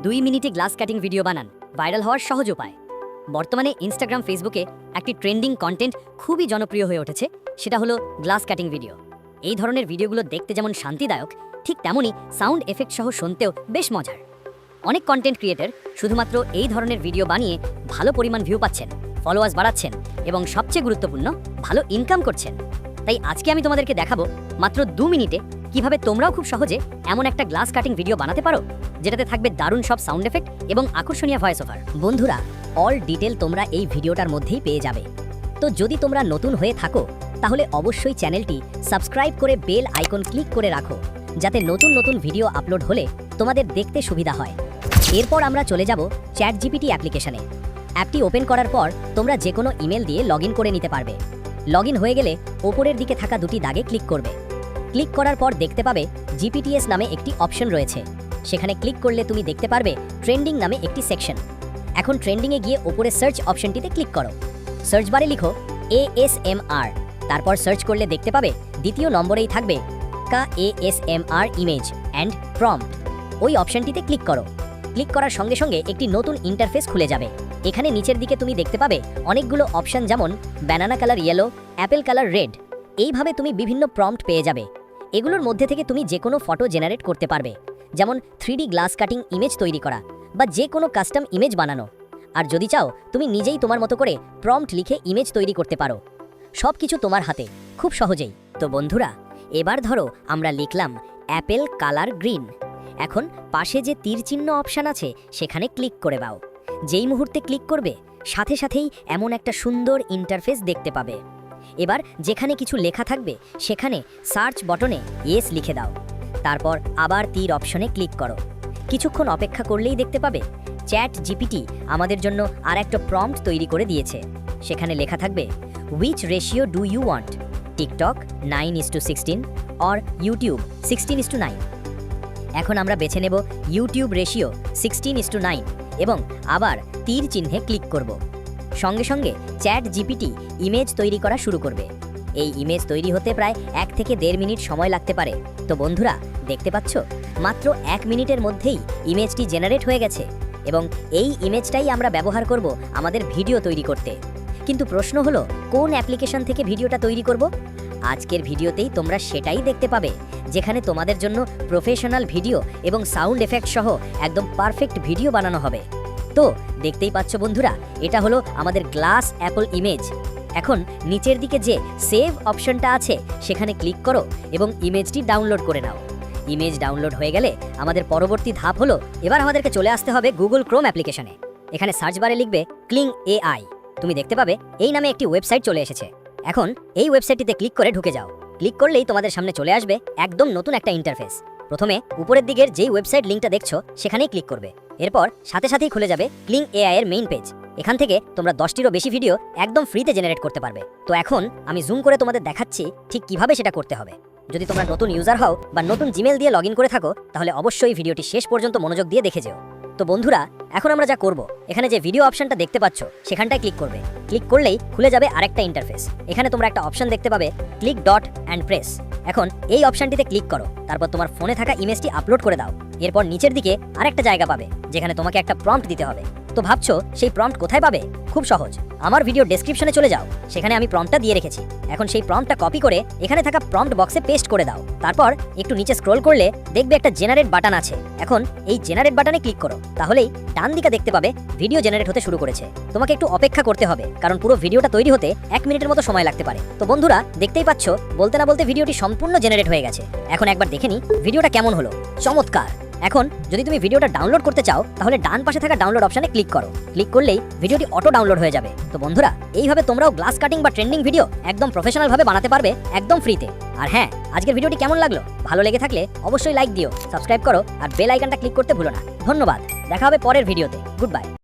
2 মিনিটে glass cutting video বানান, viral হওয়ার সহজ উপায়। বর্তমানে ইনস্টাগ্রাম, ফেসবুকে একটি ট্রেন্ডিং কন্টেন্ট খুবই জনপ্রিয় হয়ে উঠেছে, সেটা হলো গ্লাস কাটিং ভিডিও। এই ধরনের ভিডিওগুলো দেখতে যেমন শান্তিদায়ক, ঠিক তেমনই সাউন্ড এফেক্ট সহ শুনতেও বেশ মজার। অনেক কন্টেন্ট ক্রিয়েটর শুধুমাত্র এই ধরনের ভিডিও বানিয়ে ভালো পরিমাণ ভিউ পাচ্ছেন, ফলোয়ার্স বাড়াচ্ছেন এবং সবচেয়ে গুরুত্বপূর্ণ ভালো ইনকাম করছেন। তাই আজকে আমি তোমাদেরকে দেখাবো মাত্র 2 মিনিটে কিভাবে তোমরাও খুব সহজে এমন একটা গ্লাস কাটিং ভিডিও বানাতে পারো যেটাতে থাকবে দারুণ সব সাউন্ড এফেক্ট এবং আকর্ষণীয় ভয়েস ওভার। বন্ধুরা, অল ডিটেল তোমরা এই ভিডিওটার মধ্যেই পেয়ে যাবে। তো যদি তোমরা নতুন হয়ে থাকো তাহলে অবশ্যই চ্যানেলটি সাবস্ক্রাইব করে বেল আইকন ক্লিক করে রাখো, যাতে নতুন নতুন ভিডিও আপলোড হলে তোমাদের দেখতে সুবিধা হয়। এরপর আমরা চলে যাব চ্যাটজিপিটি অ্যাপ্লিকেশনে। অ্যাপটি ওপেন করার পর তোমরা যে কোনো ইমেল দিয়ে লগইন করে নিতে পারবে। লগইন হয়ে গেলে ওপরের দিকে থাকা দুটি দাগে ক্লিক করবে। ক্লিক করার পর দেখতে পাবে জিপিটিএস নামে একটি অপশন রয়েছে। সেখানে ক্লিক করলে তুমি দেখতে পারবে ট্রেন্ডিং নামে একটি সেকশন। এখন ট্রেন্ডিংয়ে গিয়ে ওপরে সার্চ অপশনটিতে ক্লিক করো। সার্চ বারে লিখো ASMR, তারপর সার্চ করলে দেখতে পাবে দ্বিতীয় নম্বরেই থাকবে ASMR ইমেজ অ্যান্ড প্রম্পট। ওই অপশনটিতে ক্লিক করো। ক্লিক করার সঙ্গে সঙ্গে একটি নতুন ইন্টারফেস খুলে যাবে। এখানে নিচের দিকে তুমি দেখতে পাবে অনেকগুলো অপশন, যেমন banana colour yellow, Apple colour red. এইভাবে তুমি বিভিন্ন প্রম্পট পেয়ে যাবে। এগুলোর মধ্যে থেকে তুমি যে কোনো ফটো জেনারেট করতে পারবে, যেমন 3D গ্লাস কাটিং ইমেজ তৈরি করা বা যে কোনো কাস্টম ইমেজ বানানো। আর যদি চাও তুমি নিজেই তোমার মতো করে প্রম্পট লিখে ইমেজ তৈরি করতে পারো। সব কিছু তোমার হাতে, খুব সহজেই। তো বন্ধুরা, এবার ধরো আমরা লিখলাম অ্যাপেল কালার গ্রিন। এখন পাশে যে তীর চিহ্ন অপশান আছে সেখানে ক্লিক করে দাও। যেই মুহূর্তে ক্লিক করবে সাথে সাথেই এমন একটা সুন্দর ইন্টারফেস দেখতে পাবে। এবার যেখানে কিছু লেখা থাকবে সেখানে সার্চ বটনে ইয়েস লিখে দাও। তারপর আবার তীর অপশনে ক্লিক করো। কিছুক্ষণ অপেক্ষা করলেই দেখতে পাবে চ্যাট জিপিটি আমাদের জন্য আর একটা প্রম্পট তৈরি করে দিয়েছে। সেখানে লেখা থাকবে which ratio do you want, TikTok 9:16 or YouTube 16:9। এখন আমরা বেছে নেব ইউটিউব রেশিও 16:9 এবং আবার তীর চিহ্নে ক্লিক করব। সঙ্গে সঙ্গে চ্যাট জিপিটি ইমেজ তৈরি করা শুরু করবে। এই ইমেজ তৈরি হতে প্রায় 1 থেকে 1.5 মিনিট সময় লাগতে পারে। তো বন্ধুরা, দেখতে পাচ্ছ মাত্র 1 মিনিটের মধ্যেই ইমেজটি জেনারেট হয়ে গেছে এবং এই ইমেজটাই আমরা ব্যবহার করব আমাদের ভিডিও তৈরি করতে। কিন্তু প্রশ্ন হলো, কোন অ্যাপ্লিকেশন থেকে ভিডিওটা তৈরি করব? আজকের ভিডিওতেই তোমরা সেটাই দেখতে পাবে, যেখানে তোমাদের জন্য প্রফেশনাল ভিডিও এবং সাউন্ড এফেক্ট সহ একদম পারফেক্ট ভিডিও বানানো হবে। তো দেখতেই পাচ্ছ বন্ধুরা, এটা হলো আমাদের গ্লাস অ্যাপল ইমেজ। এখন নিচের দিকে যে সেভ অপশনটা আছে সেখানে ক্লিক করো এবং ইমেজটি ডাউনলোড করে নাও। ইমেজ ডাউনলোড হয়ে গেলে আমাদের পরবর্তী ধাপ হলো, এবার আমাদেরকে চলে আসতে হবে গুগল ক্রোম অ্যাপ্লিকেশনে। এখানে সার্চ বারে লিখবে ক্লিং AI। তুমি দেখতে পাবে এই নামে একটি ওয়েবসাইট চলে এসেছে। এখন এই ওয়েবসাইটটিতে ক্লিক করে ঢুকে যাও। ক্লিক করলেই তোমাদের সামনে চলে আসবে একদম নতুন একটা ইন্টারফেস। প্রথমে উপরের দিকের যেই ওয়েবসাইট লিঙ্কটা দেখছো সেখানেই ক্লিক করবে। এরপর সাথে সাথেই খুলে যাবে ক্লিং AI এর মেইন পেজ। এখান থেকে তোমরা 10টিরও বেশি ভিডিও একদম ফ্রিতে জেনারেট করতে পারবে। তো এখন আমি জুম করে তোমাদের দেখাচ্ছি ঠিক কিভাবে সেটা করতে হবে। যদি তোমরা নতুন ইউজার হও বা নতুন জিমেল দিয়ে লগইন করে থাকো তাহলে অবশ্যই ভিডিওটি শেষ পর্যন্ত মনোযোগ দিয়ে দেখে যেও। তো বন্ধুরা, এখন আমরা যা করব, এখানে যে ভিডিও অপশনটা দেখতে পাচ্ছ সেখানটায় ক্লিক করবে। ক্লিক করলেই খুলে যাবে আরেকটা ইন্টারফেস। এখানে তোমরা একটা অপশন দেখতে পাবে ক্লিক ডট অ্যান্ড প্রেস। এখন এই অপশনটিতে ক্লিক করো, তারপর তোমার ফোনে থাকা ইমেজটি আপলোড করে দাও। এরপর নিচের দিকে আরেকটা জায়গা পাবে যেখানে তোমাকে একটা প্রম্পট দিতে হবে। তো ভাবছো সেই প্রম্পট কোথায় পাবে? খুব সহজ, আমার ভিডিও ডেসক্রিপশনে চলে যাও, সেখানে আমি প্রম্পটটা দিয়ে রেখেছি। এখন সেই প্রম্পটটা কপি করে এখানে থাকা প্রম্পট বক্সে পেস্ট করে দাও। তারপর একটু নিচে স্ক্রল করলে দেখবে একটা জেনারেট বাটন আছে। এখন এই জেনারেট বাটনে ক্লিক করো, তাহলেই ডান দিকে দেখতে পাবে ভিডিও জেনারেট হতে শুরু করেছে। তোমাকে একটু অপেক্ষা করতে হবে, কারণ পুরো ভিডিওটা তৈরি হতে 1 মিনিটের মতো সময় লাগতে পারে। তো বন্ধুরা, দেখতেই পাচ্ছ বলতে না বলতে ভিডিওটি সম্পূর্ণ জেনারেট হয়ে গেছে। এখন একবার দেখে নিই ভিডিওটা কেমন হলো। চমৎকার! এখন যদি তুমি ভিডিওটা ডাউনলোড করতে চাও তাহলে ডান পাশে থাকা ডাউনলোড অপশনে ক্লিক করো। ক্লিক করলেই ভিডিওটি অটো ডাউনলোড হয়ে যাবে। তো বন্ধুরা, এইভাবে তোমরাও গ্লাস কাটিং বা ট্রেন্ডিং ভিডিও একদম প্রফেশনাল ভাবে বানাতে পারবে একদম ফ্রিতে। আর হ্যাঁ, আজকের ভিডিওটি কেমন লাগলো? ভালো লেগে থাকলে অবশ্যই লাইক দিও, সাবস্ক্রাইব করো আর বেল আইকনটা ক্লিক করতে ভুলো না। ধন্যবাদ, দেখা হবে পরের ভিডিওতে। Good bye.